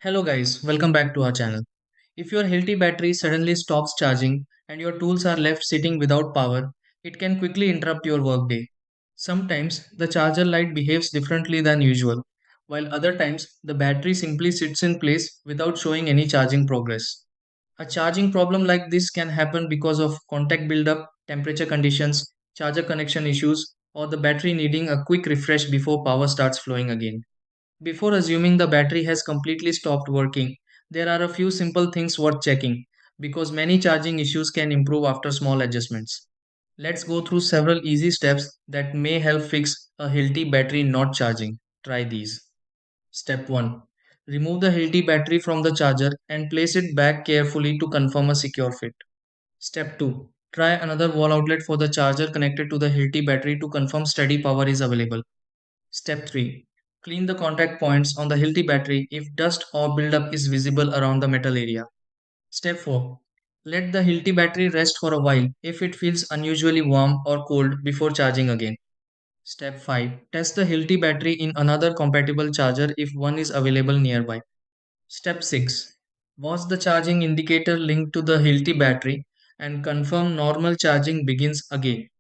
Hello guys, welcome back to our channel. If your Hilti battery suddenly stops charging and your tools are left sitting without power, it can quickly interrupt your workday. Sometimes the charger light behaves differently than usual, while other times the battery simply sits in place without showing any charging progress. A charging problem like this can happen because of contact buildup, temperature conditions, charger connection issues, or the battery needing a quick refresh before power starts flowing again. Before assuming the battery has completely stopped working, there are a few simple things worth checking because many charging issues can improve after small adjustments. Let's go through several easy steps that may help fix a Hilti battery not charging. Try these. Step 1. Remove the Hilti battery from the charger and place it back carefully to confirm a secure fit. Step 2. Try another wall outlet for the charger connected to the Hilti battery to confirm steady power is available. Step 3. Clean the contact points on the Hilti battery if dust or buildup is visible around the metal area. Step 4. Let the Hilti battery rest for a while if it feels unusually warm or cold before charging again. Step 5. Test the Hilti battery in another compatible charger if one is available nearby. Step 6. Watch the charging indicator linked to the Hilti battery and confirm normal charging begins again.